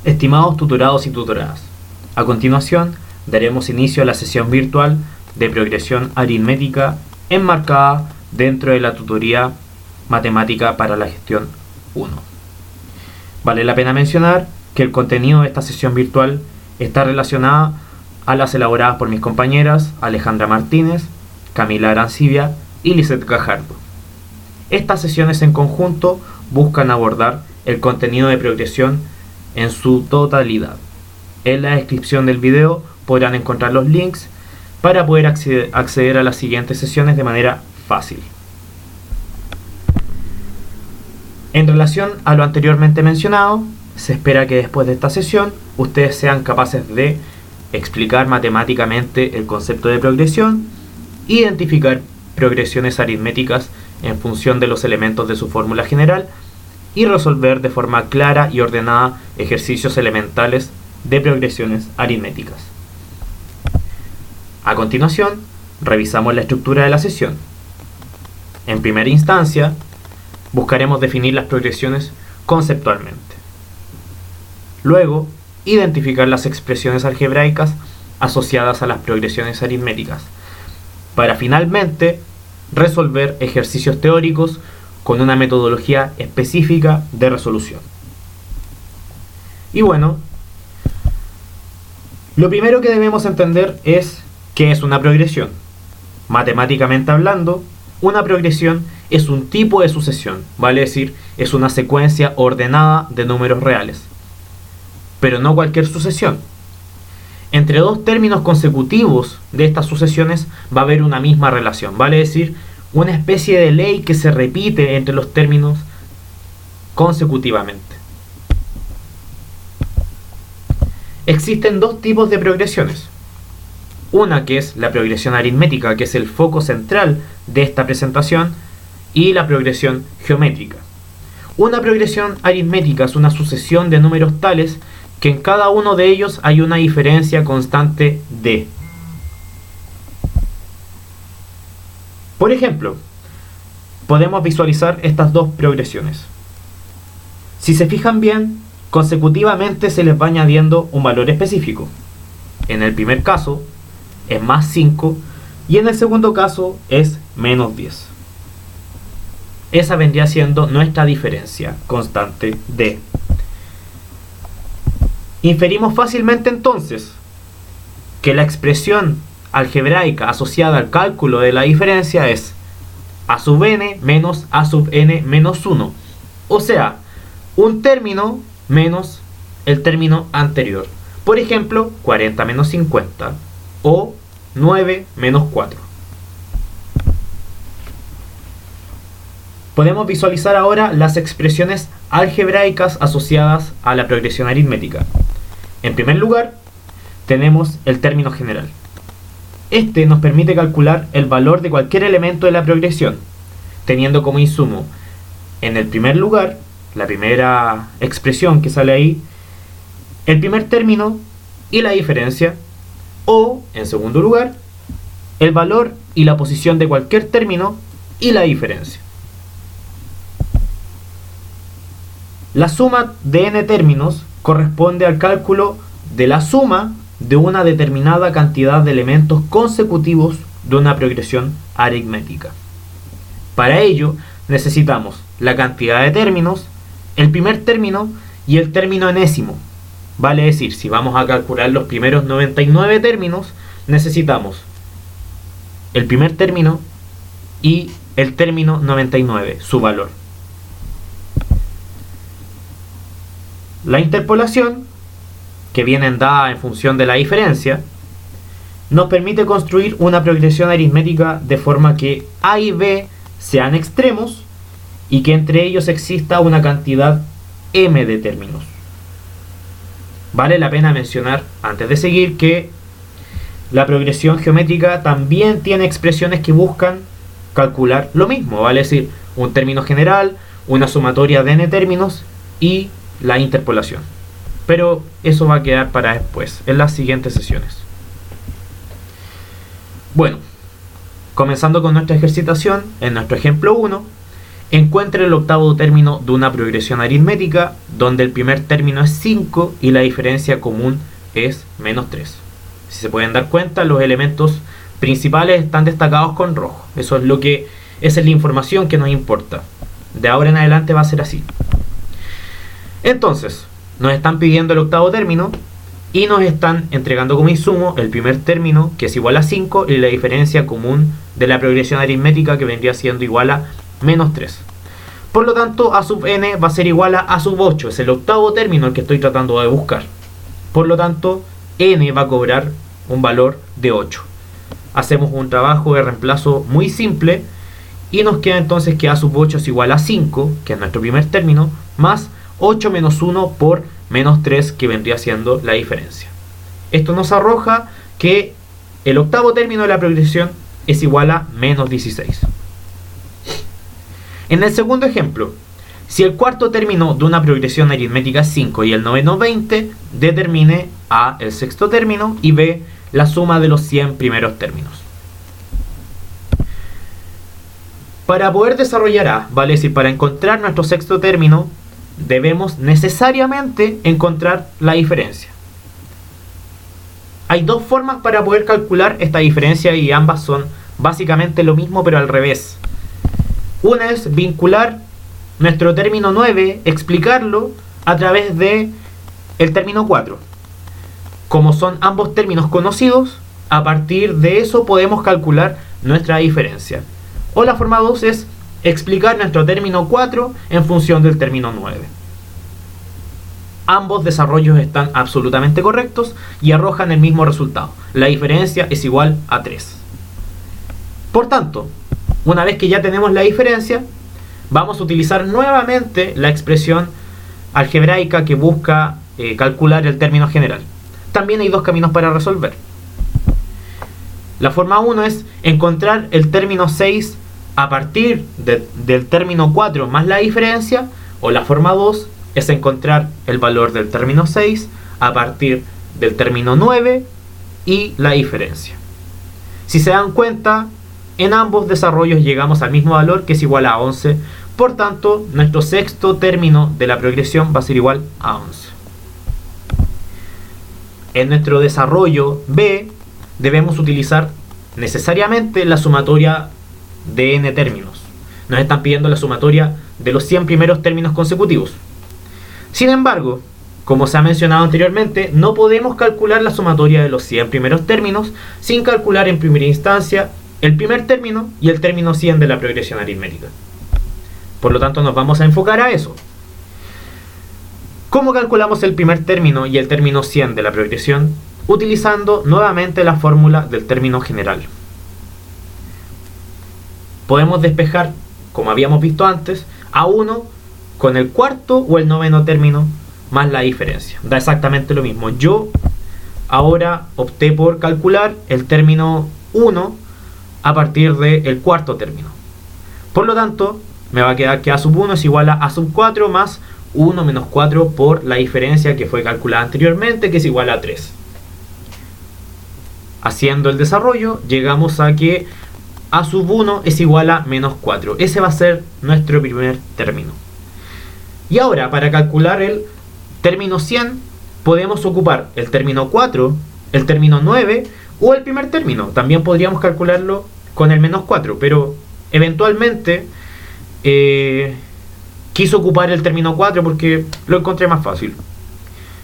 Estimados tutorados y tutoradas, a continuación daremos inicio a la sesión virtual de progresión aritmética enmarcada dentro de la tutoría Matemática para la Gestión 1. Vale la pena mencionar que el contenido de esta sesión virtual está relacionada a las elaboradas por mis compañeras Alejandra Martínez, Camila Arancibia y Lisette Gajardo. Estas sesiones en conjunto buscan abordar el contenido de progresión en su totalidad. En la descripción del video podrán encontrar los links para poder acceder a las siguientes sesiones de manera fácil. En relación a lo anteriormente mencionado, se espera que después de esta sesión ustedes sean capaces de explicar matemáticamente el concepto de progresión, identificar progresiones aritméticas en función de los elementos de su fórmula general y resolver de forma clara y ordenada ejercicios elementales de progresiones aritméticas. A continuación, revisamos la estructura de la sesión. En primera instancia, buscaremos definir las progresiones conceptualmente. Luego, identificar las expresiones algebraicas asociadas a las progresiones aritméticas, para finalmente resolver ejercicios teóricos con una metodología específica de resolución. Y bueno, lo primero que debemos entender es qué es una progresión. Matemáticamente hablando, una progresión es un tipo de sucesión, vale decir, es una secuencia ordenada de números reales. Pero no cualquier sucesión. Entre dos términos consecutivos de estas sucesiones va a haber una misma relación, vale decir, una especie de ley que se repite entre los términos consecutivamente. Existen dos tipos de progresiones. Una que es la progresión aritmética, que es el foco central de esta presentación, y la progresión geométrica. Una progresión aritmética es una sucesión de números tales que en cada uno de ellos hay una diferencia constante de. Por ejemplo, podemos visualizar estas dos progresiones. Si se fijan bien, consecutivamente se les va añadiendo un valor específico. En el primer caso es más 5 y en el segundo caso es menos 10. Esa vendría siendo nuestra diferencia constante de. Inferimos fácilmente entonces que la expresión algebraica asociada al cálculo de la diferencia es a sub n menos a sub n menos 1, o sea, un término menos el término anterior. Por ejemplo, 40 menos 50 o 9 menos 4. Podemos visualizar ahora las expresiones algebraicas asociadas a la progresión aritmética. En primer lugar, tenemos el término general. Este nos permite calcular el valor de cualquier elemento de la progresión, teniendo como insumo, en el primer lugar, la primera expresión que sale ahí, el primer término y la diferencia, o, en segundo lugar, el valor y la posición de cualquier término y la diferencia. La suma de n términos corresponde al cálculo de la suma de una determinada cantidad de elementos consecutivos de una progresión aritmética. Para ello necesitamos la cantidad de términos, el primer término y el término enésimo. Vale decir, si vamos a calcular los primeros 99 términos, necesitamos el primer término y el término 99, su valor. La interpolación, que viene dada en función de la diferencia, nos permite construir una progresión aritmética de forma que A y B sean extremos y que entre ellos exista una cantidad m de términos. Vale la pena mencionar, antes de seguir, que la progresión geométrica también tiene expresiones que buscan calcular lo mismo, vale decir, un término general, una sumatoria de n términos y la interpolación. Pero eso va a quedar para después, en las siguientes sesiones. Bueno, comenzando con nuestra ejercitación, en nuestro ejemplo 1, Encuentre el octavo término de una progresión aritmética donde el primer término es 5 y la diferencia común es menos 3. Si se pueden dar cuenta, los elementos principales están destacados con rojo. Esa es la información que nos importa. De ahora en adelante va a ser así. Entonces, nos están pidiendo el octavo término y nos están entregando como insumo el primer término, que es igual a 5, y la diferencia común de la progresión aritmética, que vendría siendo igual a menos 3. Por lo tanto, a sub n va a ser igual a sub 8. Es el octavo término el que estoy tratando de buscar. Por lo tanto, n va a cobrar un valor de 8. Hacemos un trabajo de reemplazo muy simple y nos queda entonces que a sub 8 es igual a 5, que es nuestro primer término, más 8 menos 1 por menos 3, que vendría siendo la diferencia. Esto nos arroja que el octavo término de la progresión es igual a menos 16. En el segundo ejemplo, si el cuarto término de una progresión aritmética es 5 y el noveno 20, determine a el sexto término y b la suma de los 100 primeros términos. Para poder desarrollar a, vale decir, para encontrar nuestro sexto término, debemos necesariamente encontrar la diferencia. Hay dos formas para poder calcular esta diferencia y ambas son básicamente lo mismo pero al revés. Una es vincular nuestro término 9, explicarlo a través de el término 4. Como son ambos términos conocidos, a partir de eso podemos calcular nuestra diferencia. O la forma 2 es explicar nuestro término 4 en función del término 9. Ambos desarrollos están absolutamente correctos y arrojan el mismo resultado. La diferencia es igual a 3. Por tanto, una vez que ya tenemos la diferencia, vamos a utilizar nuevamente la expresión algebraica que busca calcular el término general. También hay dos caminos para resolver. La forma 1 es encontrar el término 6 a partir del término 4 más la diferencia, o la forma 2 es encontrar el valor del término 6 a partir del término 9 y la diferencia. Si se dan cuenta, en ambos desarrollos llegamos al mismo valor, que es igual a 11. Por tanto, nuestro sexto término de la progresión va a ser igual a 11. En nuestro desarrollo B debemos utilizar necesariamente la sumatoria de n términos. Nos están pidiendo la sumatoria de los 100 primeros términos consecutivos. Sin embargo, como se ha mencionado anteriormente, no podemos calcular la sumatoria de los 100 primeros términos sin calcular en primera instancia el primer término y el término 100 de la progresión aritmética. Por lo tanto, nos vamos a enfocar a eso. ¿Cómo calculamos el primer término y el término 100 de la progresión? Utilizando nuevamente la fórmula del término general. Podemos despejar, como habíamos visto antes, a 1 con el cuarto o el noveno término más la diferencia. Da exactamente lo mismo. Yo ahora opté por calcular el término 1 a partir del cuarto término. Por lo tanto, me va a quedar que a sub 1 es igual a sub 4 más 1 menos 4 por la diferencia que fue calculada anteriormente, que es igual a 3. Haciendo el desarrollo, llegamos a que a sub 1 es igual a menos 4. Ese va a ser nuestro primer término. Y ahora, para calcular el término 100, podemos ocupar el término 4, el término 9 o el primer término. También podríamos calcularlo con el menos 4, pero eventualmente quise ocupar el término 4 porque lo encontré más fácil.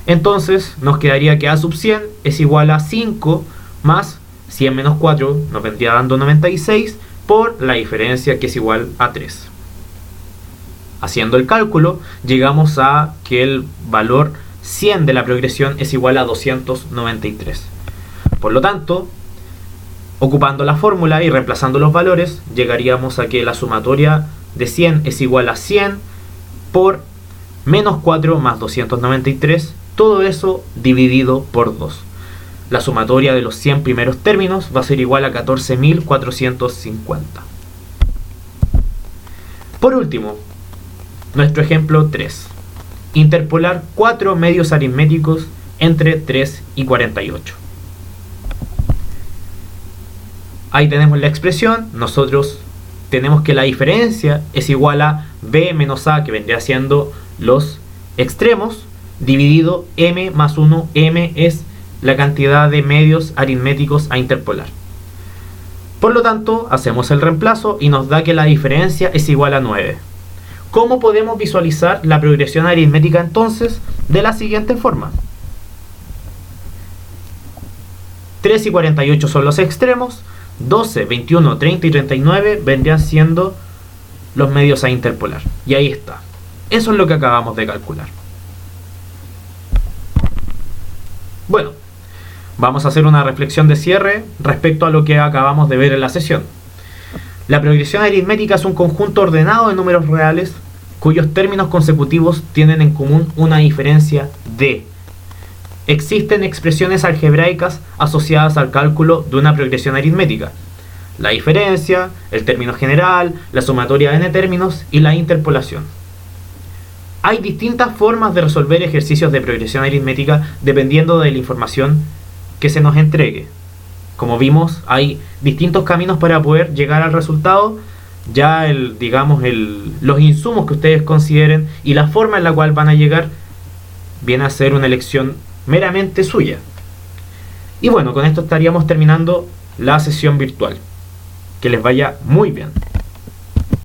Entonces nos quedaría que a sub 100 es igual a 5 más 100 menos 4 nos vendría dando 96 por la diferencia, que es igual a 3. Haciendo el cálculo, llegamos a que el valor 100 de la progresión es igual a 293. Por lo tanto, ocupando la fórmula y reemplazando los valores, llegaríamos a que la sumatoria de 100 es igual a 100 por menos 4 más 293, todo eso dividido por 2. La sumatoria de los 100 primeros términos va a ser igual a 14.450. Por último, nuestro ejemplo 3. Interpolar 4 medios aritméticos entre 3 y 48. Ahí tenemos la expresión. Nosotros tenemos que la diferencia es igual a b menos a, que vendría siendo los extremos, dividido m más 1. M es la cantidad de medios aritméticos a interpolar. Por lo tanto, hacemos el reemplazo y nos da que la diferencia es igual a 9. ¿Cómo podemos visualizar la progresión aritmética entonces? De la siguiente forma. 3 y 48 son los extremos, 12, 21, 30 y 39 vendrían siendo los medios a interpolar. Y ahí está. Eso es lo que acabamos de calcular. Bueno, vamos a hacer una reflexión de cierre respecto a lo que acabamos de ver en la sesión. La progresión aritmética es un conjunto ordenado de números reales cuyos términos consecutivos tienen en común una diferencia d. Existen expresiones algebraicas asociadas al cálculo de una progresión aritmética: la diferencia, el término general, la sumatoria de n términos y la interpolación. Hay distintas formas de resolver ejercicios de progresión aritmética dependiendo de la información que se nos entregue. Como vimos, hay distintos caminos para poder llegar al resultado. Ya los insumos que ustedes consideren y la forma en la cual van a llegar viene a ser una elección meramente suya. Y bueno, con esto estaríamos terminando la sesión virtual. Que les vaya muy bien.